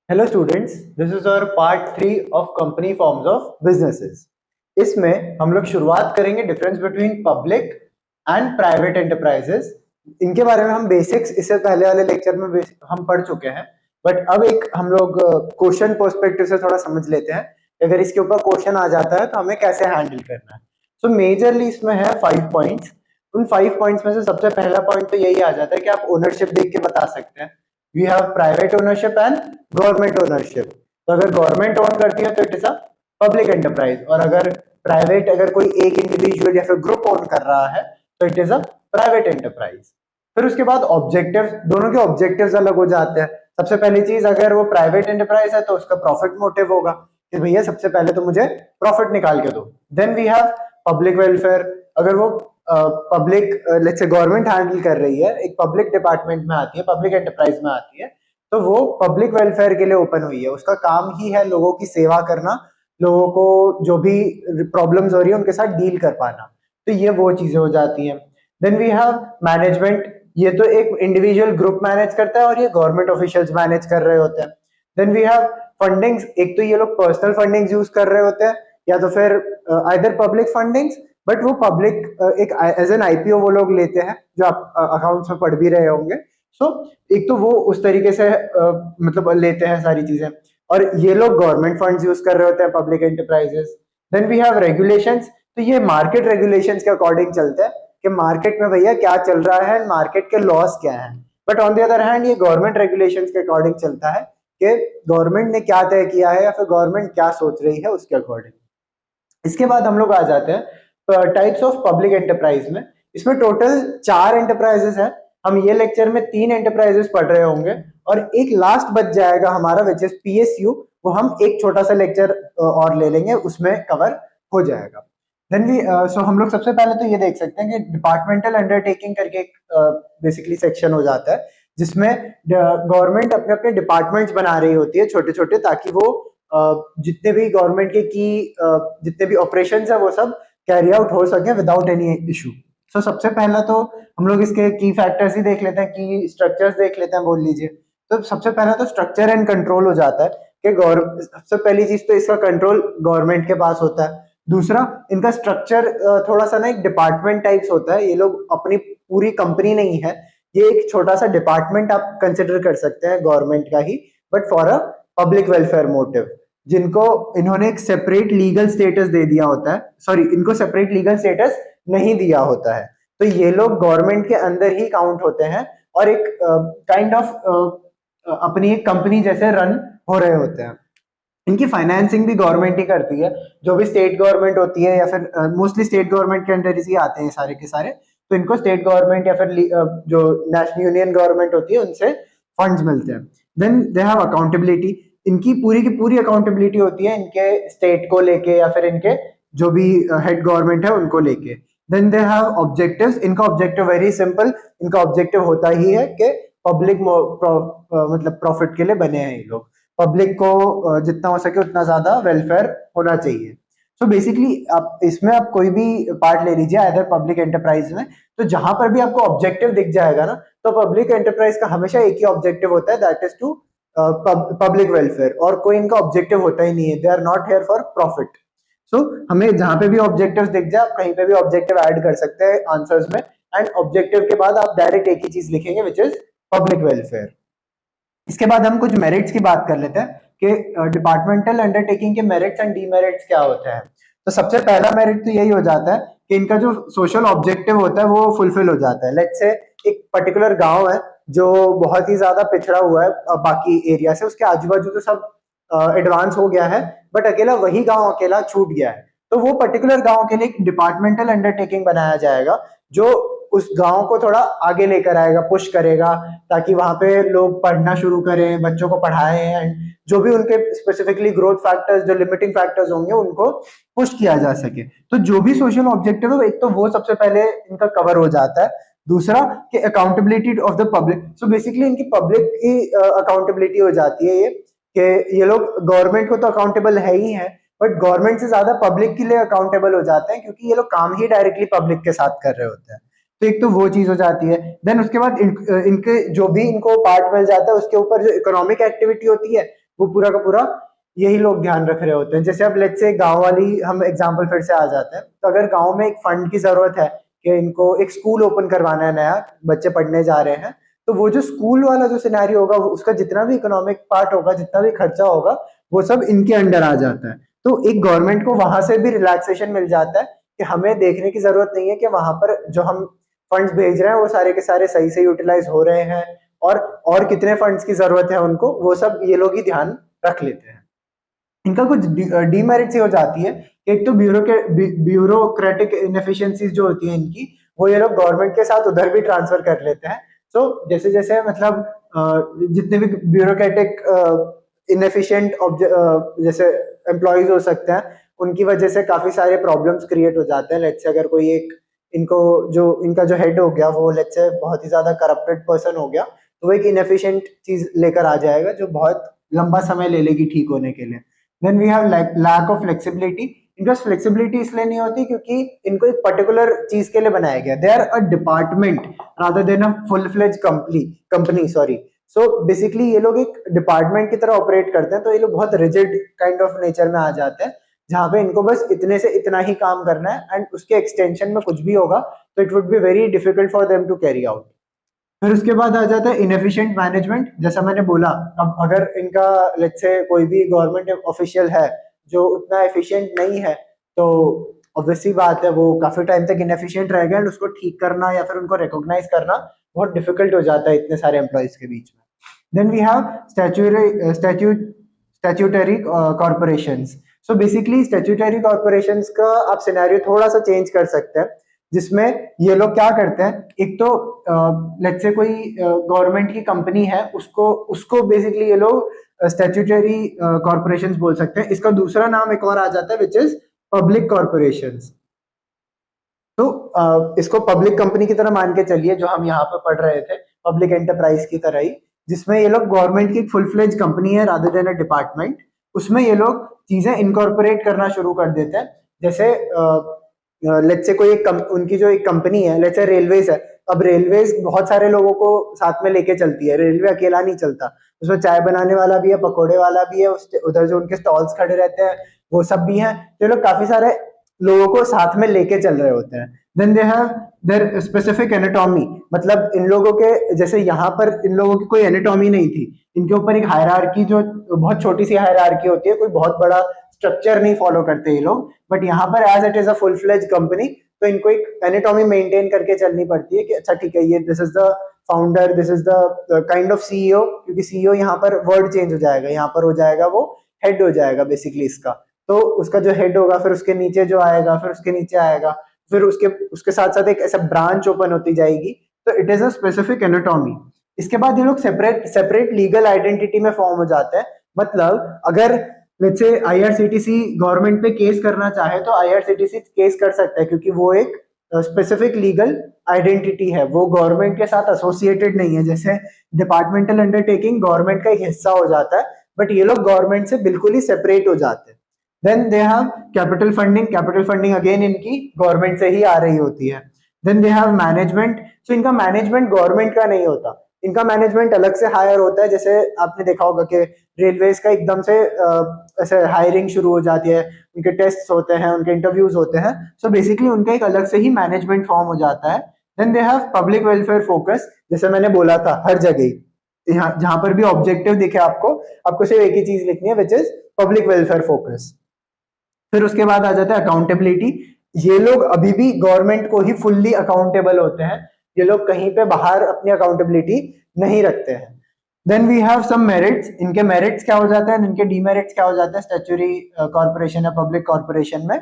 Hello students, this is our part 3 of company forms of businesses. इसमें हम लोग शुरुआत करेंगे difference between public and private enterprises. इनके बारे में हम बेसिक्स इससे पहले वाले लेक्चर में हम पढ़ चुके हैं, बट अब एक हम लोग क्वेश्चन पर्सपेक्टिव से थोड़ा समझ लेते हैं। अगर इसके ऊपर क्वेश्चन आ जाता है तो हमें कैसे हैंडल करना है। सो मेजरली इसमें है 5 पॉइंट्स। उन 5 पॉइंट्स में से सबसे पहला पॉइंट तो यही आ जाता है कि आप ओनरशिप देख के बता सकते हैं। We have private ownership and government ownership. तो अगर गवर्नमेंट ओन करती है तो it is a public enterprise, और अगर प्राइवेट अगर कोई एक इंडिविजुअल या फिर ग्रुप ओन कर रहा है तो it is a private enterprise. फिर उसके बाद ऑब्जेक्टिव्स, दोनों के ऑब्जेक्टिव्स अलग हो जाते हैं। सबसे पहली चीज, अगर वो प्राइवेट एंटरप्राइज है तो उसका प्रॉफिट मोटिव होगा कि भैया सबसे पहले तो मुझे प्रॉफिट निकाल के दो। Then we have public welfare. अगर वो पब्लिक लेट्स से गवर्नमेंट हैंडल कर रही है, एक पब्लिक डिपार्टमेंट में आती है, पब्लिक एंटरप्राइज में आती है, तो वो पब्लिक वेलफेयर के लिए ओपन हुई है। उसका काम ही है लोगों की सेवा करना, लोगों को जो भी प्रॉब्लम्स हो रही है उनके साथ डील कर पाना। तो ये वो चीजें हो जाती हैं। Then we have management. ये तो एक इंडिविजुअल ग्रुप मैनेज करता है और ये गवर्नमेंट ऑफिशियल्स मैनेज कर रहे होते हैं। Then we have fundings. एक तो ये लोग पर्सनल फंडिंग्स यूज कर रहे होते हैं, या तो फिर आइदर पब्लिक फंडिंग्स, बट वो पब्लिक एक एज एन आईपीओ वो लोग लेते हैं, जो आप अकाउंट्स में पढ़ भी रहे होंगे। सो एक तो वो उस तरीके से मतलब लेते हैं सारी चीजें, और ये लोग गवर्नमेंट फंड्स यूज कर रहे होते हैं, public enterprises. Then we have regulations. तो ये मार्केट रेगुलेशंस के अकॉर्डिंग चलते हैं कि मार्केट में भैया क्या चल रहा है, मार्केट के लॉस क्या है। But on the other hand ये गवर्नमेंट रेगुलेशंस के अकॉर्डिंग चलता है कि गवर्नमेंट ने क्या तय किया है या फिर गवर्नमेंट क्या सोच रही है उसके अकॉर्डिंग। इसके बाद हम लोग आ जाते हैं टाइप्स ऑफ पब्लिक एंटरप्राइज में। इसमें टोटल 4 एंटरप्राइजेस हैं। हम ये लेक्चर में 3 एंटरप्राइजेस पढ़ रहे होंगे, और एक लास्ट बच जाएगा हमारा विच इज पीएसयू। वो हम एक छोटा सा लेक्चर और ले लेंगे, उसमें कवर हो जाएगा। देन वी सो हम लोग सबसे पहले तो ये देख सकते हैं कि डिपार्टमेंटल अंडरटेकिंग करके एक बेसिकली सेक्शन हो जाता है, जिसमें गवर्नमेंट अपने अपने डिपार्टमेंट्स बना रही होती है छोटे छोटे, ताकि वो जितने भी गवर्नमेंट के की जितने भी ऑपरेशंस है वो सब कैरी आउट हो सके विदाउट एनी इशू। सो सबसे पहला तो हम लोग इसके की फैक्टर्स ही देख लेते हैं, की स्ट्रक्चर्स देख लेते हैं, बोल लीजिए। तो सबसे पहला तो स्ट्रक्चर एंड कंट्रोल हो जाता है कि गवर्नमेंट, सबसे पहली चीज तो इसका कंट्रोल गवर्नमेंट के पास होता है। दूसरा, इनका स्ट्रक्चर थोड़ा सा ना एक डिपार्टमेंट टाइप्स होता है। ये लोग अपनी पूरी कंपनी नहीं है, ये एक छोटा सा डिपार्टमेंट आप कंसिडर कर सकते हैं गवर्नमेंट का ही, but for a public welfare motive. जिनको इन्होंने एक सेपरेट लीगल स्टेटस दे दिया होता है, सॉरी, इनको सेपरेट लीगल स्टेटस नहीं दिया होता है, तो ये लोग गवर्नमेंट के अंदर ही काउंट होते हैं, और एक काइंड ऑफ अपनी एक कंपनी जैसे रन हो रहे होते हैं। इनकी फाइनेंसिंग भी गवर्नमेंट ही करती है। जो भी स्टेट गवर्नमेंट होती है, या फिर मोस्टली स्टेट गवर्नमेंट के अंडर ही आते हैं सारे के सारे, तो इनको स्टेट गवर्नमेंट या फिर जो नेशनल यूनियन गवर्नमेंट होती है उनसे फंड्स मिलते हैं। Then they have accountability. इनकी पूरी की पूरी अकाउंटेबिलिटी होती है इनके स्टेट को लेके, या फिर इनके जो भी हेड गवर्नमेंट है उनको लेके। Then they have objectives. इनका ऑब्जेक्टिव वेरी सिंपल, इनका ऑब्जेक्टिव होता ही है कि पब्लिक मतलब प्रॉफिट के लिए बने हैं ये लोग। पब्लिक को जितना हो सके उतना ज्यादा वेलफेयर होना चाहिए। सो बेसिकली आप इसमें आप कोई भी पार्ट ले लीजिए अदर पब्लिक एंटरप्राइज में, तो जहां पर भी आपको ऑब्जेक्टिव दिख जाएगा ना, तो पब्लिक एंटरप्राइज का हमेशा एक ही ऑब्जेक्टिव होता है, that is to public welfare, और कोई इनका ऑब्जेक्टिव होता ही नहीं है। They are not here for profit. So हमें जहां पे भी ऑब्जेक्टिव दिख जाए, आप कहीं पे भी ऑब्जेक्टिव ऐड कर सकते हैं आंसर्स में, एंड ऑब्जेक्टिव के बाद आप डायरेक्ट एक ही चीज लिखेंगे विच इज पब्लिक वेलफेयर। इसके बाद हम कुछ मेरिट्स की बात कर लेते हैं कि डिपार्टमेंटल अंडरटेकिंग के मेरिट्स एंड डीमेरिट्स क्या होते हैं। तो सबसे पहला मेरिट तो यही हो जाता है कि इनका जो सोशल ऑब्जेक्टिव होता है वो फुलफिल हो जाता है। लेट्स से एक पर्टिकुलर गांव है जो बहुत ही ज्यादा पिछड़ा हुआ है बाकी एरिया से, उसके आजू बाजू तो सब एडवांस हो गया है, बट अकेला वही गांव अकेला छूट गया है। तो वो पर्टिकुलर गांव के लिए एक डिपार्टमेंटल अंडरटेकिंग बनाया जाएगा, जो उस गांव को थोड़ा आगे लेकर आएगा, पुश करेगा, ताकि वहां पे लोग पढ़ना शुरू करें, बच्चों को पढ़ाएं, एंड जो भी उनके स्पेसिफिकली ग्रोथ फैक्टर्स, जो लिमिटिंग फैक्टर्स होंगे, उनको पुश किया जा सके। तो जो भी सोशल ऑब्जेक्टिव है, एक तो वो सबसे पहले इनका कवर हो जाता है। दूसरा कि accountability of the public. So basically इनकी पब्लिक की अकाउंटेबिलिटी हो जाती है, ये कि ये लोग गवर्नमेंट को तो अकाउंटेबल है ही है, बट गवर्नमेंट से ज्यादा पब्लिक के लिए अकाउंटेबल हो जाते हैं, क्योंकि ये लोग काम ही डायरेक्टली पब्लिक के साथ कर रहे होते हैं। तो एक तो वो चीज हो जाती है। देन उसके बाद इनके जो भी इनको पार्ट मिल जाता है उसके ऊपर जो इकोनॉमिक एक्टिविटी होती है, वो पूरा का पूरा यही लोग ध्यान रख रहे होते हैं। जैसे अब लेट्स से गांव वाली हम एग्जांपल फिर से आ जाते हैं, तो अगर गांव में एक फंड की जरूरत है कि इनको एक स्कूल ओपन करवाना है, नया बच्चे पढ़ने जा रहे हैं, तो वो जो स्कूल वाला जो सिनेरियो होगा, उसका जितना भी इकोनॉमिक पार्ट होगा, जितना भी खर्चा होगा, वो सब इनके अंडर आ जाता है। तो एक गवर्नमेंट को वहां से भी रिलैक्सेशन मिल जाता है कि हमें देखने की जरूरत नहीं है कि वहां पर जो हम फंड्स भेज रहे हैं वो सारे के सारे सही से यूटिलाइज हो रहे हैं, और कितने फंड्स की जरूरत है उनको, वो सब ये लोग ही ध्यान रख लेते हैं। इनका कुछ डीमेरिट्स ही हो जाती है कि एक तो ब्यूरोक्रेटिक इनएफिशिएंसीज जो होती है इनकी, वो ये लोग गवर्नमेंट के साथ उधर भी ट्रांसफर कर लेते हैं। सो जैसे जैसे मतलब जितने भी ब्यूरोक्रेटिक इनएफिशिएंट जैसे एम्प्लॉयज हो सकते हैं, उनकी वजह से काफी सारे प्रॉब्लम्स क्रिएट हो जाते हैं। लेट्स से अगर कोई एक इनको जो इनका जो हेड हो गया, वो लेट्स से बहुत ही ज्यादा करप्टेड पर्सन हो गया, तो वो एक इनएफिशिएंट चीज लेकर आ जाएगा जो बहुत लंबा समय ले लेगी ठीक होने के लिए। Then we have lack of flexibility. इनका फ्लेक्सिबिलिटी इसलिए नहीं होती क्योंकि इनको एक पर्टिकुलर चीज के लिए बनाया गया, they are a department rather than a full fledge company sorry. So basically ये लोग एक डिपार्टमेंट की तरह ऑपरेट करते हैं, तो ये लोग बहुत रिजिड काइंड ऑफ नेचर में आ जाते हैं, जहां पे इनको बस इतने से इतना ही काम करना है, एंड उसके एक्सटेंशन में कुछ भी होगा तो it would be very difficult for them to carry out. फिर उसके बाद आ जाता है इनएफिशिएंट मैनेजमेंट। जैसा मैंने बोला, अब अगर इनका लेट्स से कोई भी गवर्नमेंट ऑफिशियल है जो उतना एफिशिएंट नहीं है, तो ऑब्वियसली बात है वो काफी टाइम तक इनएफिशिएंट रहेगा, एंड उसको ठीक करना या फिर उनको रिकॉग्नाइज करना बहुत डिफिकल्ट हो जाता है इतने सारे एम्प्लॉयज के बीच में। Then we have statutory corporations. So basically statutory corporations का आप सिनेरियो थोड़ा सा चेंज कर सकते हैं, जिसमें ये लोग क्या करते हैं, एक तो लेट्स से कोई गवर्नमेंट की कंपनी है, उसको उसको बेसिकली ये लोग स्टैट्यूटरी कॉर्पोरेशंस बोल सकते हैं। इसका दूसरा नाम एक और आ जाता है विच इज पब्लिक कॉर्पोरेशंस। तो इसको पब्लिक कंपनी की तरह मान के चलिए, जो हम यहाँ पे पढ़ रहे थे पब्लिक एंटरप्राइज की तरह ही, जिसमें ये लोग गवर्नमेंट की एक फुल फ्लेज कंपनी है रादर देन अ डिपार्टमेंट, उसमें ये लोग चीजें इनकॉर्पोरेट करना शुरू कर देते हैं। जैसे लेट्स से कोई उनकी जो एक कंपनी है, लेट्स से रेलवेज है, अब रेलवेज बहुत सारे लोगों को साथ में लेके चलती है, रेलवे अकेला नहीं चलता, उसमें चाय बनाने वाला भी है, पकौड़े वाला भी है, उधर जो उनके स्टॉल्स खड़े रहते हैं वो सब भी हैं, तो ये लोग काफी सारे लोगों को साथ में लेके चल रहे होते हैं। Then they have their specific anatomy, मतलब इन लोगों के जैसे यहाँ पर इन लोगों की कोई एनाटॉमी नहीं थी, इनके ऊपर एक हायरार्की, जो बहुत छोटी सी हायरार्की होती है, कोई बहुत बड़ा स्ट्रक्चर नहीं फॉलो करते ये लोग, बट यहाँ पर as it is a full fledge company, तो इनको एक एनाटॉमी मेंटेन करके चलनी पड़ती है कि अच्छा ठीक है, ये this is the founder, this is the kind of CEO, क्योंकि सीईओ यहाँ पर वर्ड चेंज हो जाएगा, यहाँ पर हो जाएगा वो हेड हो जाएगा बेसिकली इसका। तो उसका जो हेड होगा, फिर उसके नीचे जो आएगा, फिर उसके नीचे आएगा, फिर उसके उसके साथ साथ एक ऐसा ब्रांच ओपन होती जाएगी, तो it is a specific anatomy. इसके बाद ये लोग सेपरेट सेपरेट लीगल आइडेंटिटी में फॉर्म हो जाते हैं। मतलब अगर लेट्स से आईआरसीटीसी गवर्नमेंट पे केस करना चाहे, तो आईआरसीटीसी केस कर सकता है, क्योंकि वो एक स्पेसिफिक लीगल आइडेंटिटी है, वो गवर्नमेंट के साथ एसोसिएटेड नहीं है। जैसे डिपार्टमेंटल अंडरटेकिंग गवर्नमेंट का एक हिस्सा हो जाता है, बट ये लोग गवर्नमेंट से बिल्कुल ही सेपरेट हो जाते हैं। Then they have capital funding, capital funding again इनकी गवर्नमेंट से ही आ रही होती है। Then they have management, so इनका मैनेजमेंट गवर्नमेंट का नहीं होता, इनका मैनेजमेंट अलग से हायर होता है। जैसे आपने देखा होगा कि रेलवेज का एकदम से ऐसे हायरिंग शुरू हो जाती है, उनके टेस्ट होते हैं, उनके इंटरव्यूज होते हैं, सो बेसिकली उनका एक अलग से ही मैनेजमेंट फॉर्म हो जाता है। Then they have public welfare focus, जैसे मैंने बोला था हर जगह यहाँ जहां पर भी ऑब्जेक्टिव दिखे आपको, आपको सिर्फ एक ही चीज लिखनी है which is public welfare focus. फिर उसके बाद आ जाता है अकाउंटेबिलिटी। ये लोग अभी भी गवर्नमेंट को ही फुल्ली अकाउंटेबल होते हैं, ये लोग कहीं पे बाहर अपनी अकाउंटेबिलिटी नहीं रखते हैं। Then we have some merits, इनके मेरिट्स क्या हो जाते हैं, इनके डीमेरिट्स क्या हो जाते हैं स्टैट्यूटरी कॉर्पोरेशन या पब्लिक कॉर्पोरेशन में।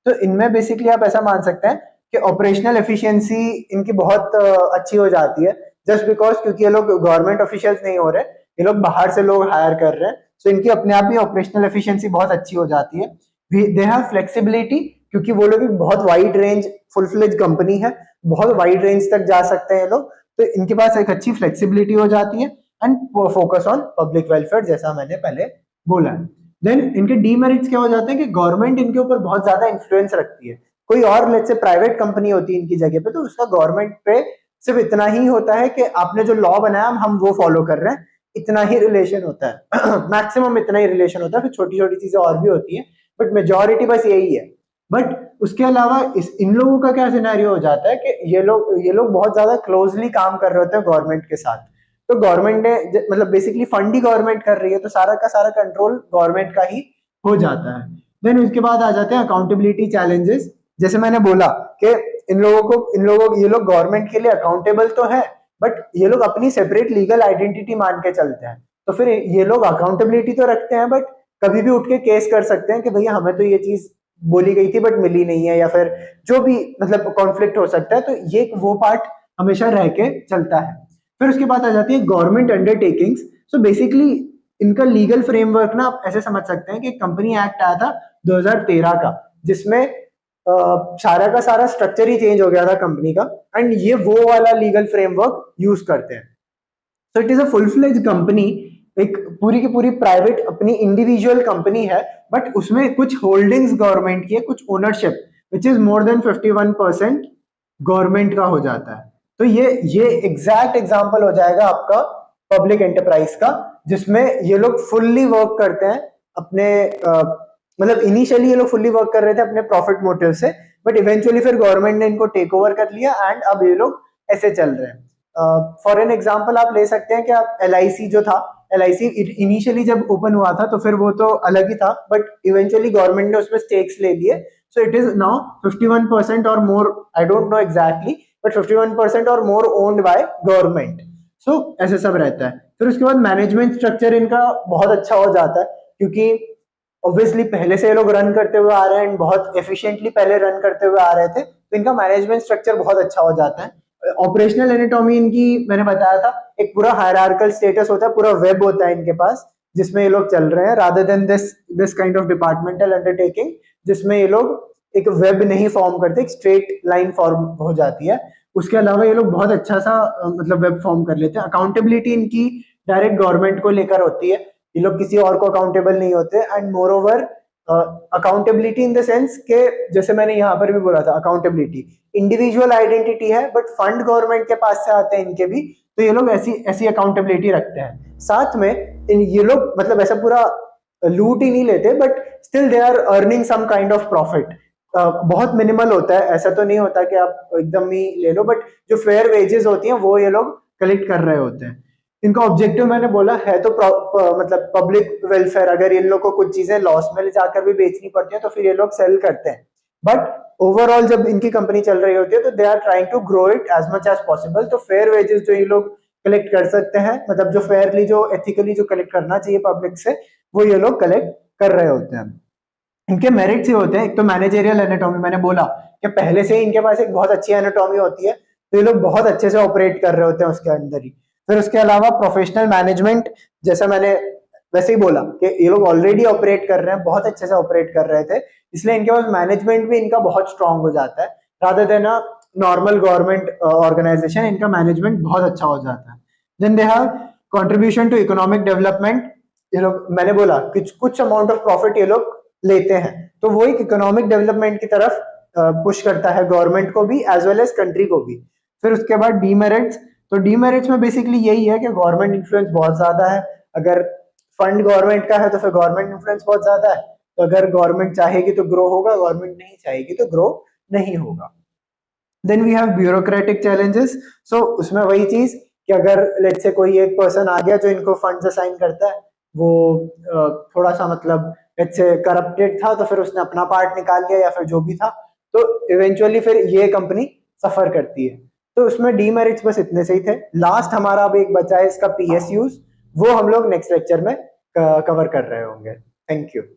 तो इनमें बेसिकली आप ऐसा मान सकते हैं कि ऑपरेशनल एफिशिएंसी इनकी बहुत अच्छी हो जाती है, जस्ट बिकॉज क्योंकि ये लोग गवर्नमेंट ऑफिशियल्स नहीं हो रहे, ये लोग बाहर से लोग हायर कर रहे हैं, सो इनकी अपने आप ही ऑपरेशनल एफिशिएंसी बहुत अच्छी हो जाती है। दे हैव फ्लेक्सिबिलिटी, क्योंकि वो लोग एक बहुत wide range full fledge company है, बहुत वाइड रेंज तक जा सकते हैं लोग, तो इनके पास एक अच्छी फ्लेक्सिबिलिटी हो जाती है। And focus on public welfare, जैसा मैंने पहले बोला है। देन इनके डीमेरिट्स क्या हो जाते हैं कि गवर्नमेंट इनके ऊपर बहुत ज्यादा इन्फ्लुएंस रखती है। कोई और लेट्स से प्राइवेट कंपनी होती है इनकी जगह पे, तो उसका गवर्नमेंट पे सिर्फ इतना ही होता है कि आपने जो लॉ बनाया हम वो फॉलो कर रहे हैं, इतना ही रिलेशन होता है मैक्सिमम इतना ही रिलेशन होता है, फिर छोटी छोटी चीजें और भी होती हैं, बट मेजोरिटी बस यही है। बट उसके अलावा इन लोगों का क्या सिनेरियो हो जाता है कि ये लोग बहुत ज्यादा क्लोजली काम कर रहे होते हैं गवर्नमेंट के साथ। तो गवर्नमेंट ने मतलब बेसिकली फंड ही गवर्नमेंट कर रही है, तो सारा का सारा कंट्रोल गवर्नमेंट का ही हो जाता है। देन उसके बाद आ जाते हैं अकाउंटेबिलिटी चैलेंजेस। जैसे मैंने बोला कि ये लोग गवर्नमेंट के लिए अकाउंटेबल तो है, बट ये लोग अपनी सेपरेट लीगल आइडेंटिटी मान के चलते हैं। तो फिर ये लोग अकाउंटेबिलिटी तो रखते हैं, बट कभी भी उठ के केस कर सकते हैं कि भैया हमें तो ये चीज बोली गई थी बट मिली नहीं है, या फिर जो भी मतलब कॉन्फ्लिक्ट हो सकता है। तो ये वो पार्ट हमेशा रह के चलता है। फिर उसके बाद आ जाती है गवर्नमेंट अंडरटेकिंग्स। सो बेसिकली इनका लीगल फ्रेमवर्क ना आप ऐसे समझ सकते हैं कि कंपनी एक्ट आया था 2013 का, जिसमें सारा का सारा स्ट्रक्चर ही चेंज हो गया था कंपनी का, एंड ये वो वाला लीगल फ्रेमवर्क यूज करते हैं। So it is a full fledge company, एक पूरी की पूरी प्राइवेट अपनी इंडिविजुअल कंपनी है, बट उसमें कुछ होल्डिंग्स गवर्नमेंट की है, कुछ ownership which is more than 51% government का हो जाता है। तो ये एग्जैक्ट एग्जांपल हो जाएगा आपका पब्लिक एंटरप्राइज का, जिसमें ये लोग फुल्ली वर्क करते हैं अपने मतलब इनिशियली ये लोग फुल्ली वर्क कर रहे थे अपने प्रॉफिट मोटिव से, बट इवेंचुअली फिर गवर्नमेंट ने इनको टेक ओवर कर लिया एंड अब ये लोग ऐसे चल रहे हैं। फॉर एन एग्जाम्पल आप ले सकते हैं कि आप LIC जो था, LIC इनिशियली जब ओपन हुआ था तो फिर वो तो अलग ही था, बट इवेंचुअली गवर्नमेंट ने उसमें स्टेक्स ले लिए। सो इट इज नाउ 51% और more, I don't know exactly, but 51% और more owned by government. So ऐसे सब रहता है। फिर उसके बाद मैनेजमेंट स्ट्रक्चर इनका बहुत अच्छा हो जाता है, क्योंकि ऑब्वियसली पहले से ये लोग रन करते हुए आ रहे हैं, बहुत एफिशिएंटली पहले रन करते हुए आ रहे थे, तो इनका मैनेजमेंट स्ट्रक्चर बहुत अच्छा हो जाता है। ऑपरेशनल एनाटॉमी इनकी मैंने बताया था, एक पूरा हायरार्कल स्टेटस होता है, पूरा वेब होता है इनके पास जिसमें ये लोग चल रहे हैं, rather than this kind of departmental undertaking जिसमें ये लोग एक वेब नहीं फॉर्म करते, एक स्ट्रेट लाइन फॉर्म हो जाती है। उसके अलावा ये लोग बहुत अच्छा सा मतलब वेब फॉर्म कर लेते हैं। अकाउंटेबिलिटी इनकी डायरेक्ट गवर्नमेंट को लेकर होती है, ये लोग किसी और को अकाउंटेबल नहीं होते। And more over accountability in the sense के जैसे मैंने यहाँ पर भी बोला था, अकाउंटेबिलिटी इंडिविजुअल आइडेंटिटी है, बट फंड गवर्नमेंट के पास से आते हैं इनके भी, तो ये लोग ऐसी ऐसी अकाउंटेबिलिटी रखते हैं। साथ में ये लोग मतलब ऐसा पूरा लूट ही नहीं लेते, but still they are earning some kind of profit. बहुत मिनिमल होता है, ऐसा तो नहीं होता कि आप एकदम ही ले लो, बट जो फेयर वेजेस होती हैं वो ये लोग कलेक्ट कर रहे होते हैं। इनका ऑब्जेक्टिव मैंने बोला है तो मतलब पब्लिक वेलफेयर। अगर इन लोग को कुछ चीजें लॉस में ले जाकर भी बेचनी पड़ती है तो फिर ये लोग सेल करते हैं, बट ओवरऑल जब इनकी कंपनी चल रही होती है तो they are trying to grow it as much as possible. तो फेयर वेजेस जो ये लोग कलेक्ट कर सकते हैं, मतलब जो फेयरली जो एथिकली जो कलेक्ट करना चाहिए पब्लिक से, वो ये लोग कलेक्ट कर रहे होते हैं। इनके मेरिट्स ये होते हैं, एक तो मैनेजेरियल एनाटॉमी, मैंने बोला कि पहले से ही इनके पास एक बहुत अच्छी एनाटॉमी होती है, तो ये लोग बहुत अच्छे से ऑपरेट कर रहे होते हैं उसके अंदर ही। फिर उसके अलावा प्रोफेशनल मैनेजमेंट, जैसा मैंने वैसे ही बोला कि ये लोग ऑलरेडी ऑपरेट कर रहे हैं, बहुत अच्छे से ऑपरेट कर रहे थे, इसलिए इनके पास मैनेजमेंट भी इनका बहुत स्ट्रांग हो जाता है। Rather than a normal government organisation, इनका मैनेजमेंट बहुत अच्छा हो जाता है। Then they have contribution to economic development. ये लोग मैंने बोला कुछ अमाउंट ऑफ प्रॉफिट ये लोग लेते हैं, तो वो एक इकोनॉमिक डेवलपमेंट की तरफ पुश करता है गवर्नमेंट को भी एज वेल एज कंट्री को भी। फिर उसके बाद डीमेरिट्स, तो डीमेरिट्स में बेसिकली यही है कि गवर्नमेंट इन्फ्लुएंस बहुत ज्यादा है। अगर फंड गवर्नमेंट का है तो फिर गवर्नमेंट इन्फ्लुएंस बहुत ज्यादा है, तो अगर गवर्नमेंट चाहेगी तो ग्रो होगा, गवर्नमेंट नहीं चाहेगी तो ग्रो नहीं होगा। Then we have bureaucratic challenges. So उसमें वही चीज कि अगर लेट्स से कोई एक पर्सन आ गया जो इनको फंड्स असाइन करता है, वो थोड़ा सा मतलब लेट्स से करप्टेड था, तो फिर उसने अपना पार्ट निकाल लिया या फिर जो भी था, तो इवेंचुअली फिर ये कंपनी सफर करती है। तो उसमें डीमेरिट्स बस इतने से ही थे। लास्ट हमारा अब एक बचा है इसका PSUs, वो हम लोग नेक्स्ट लेक्चर में कवर कर रहे होंगे। Thank you.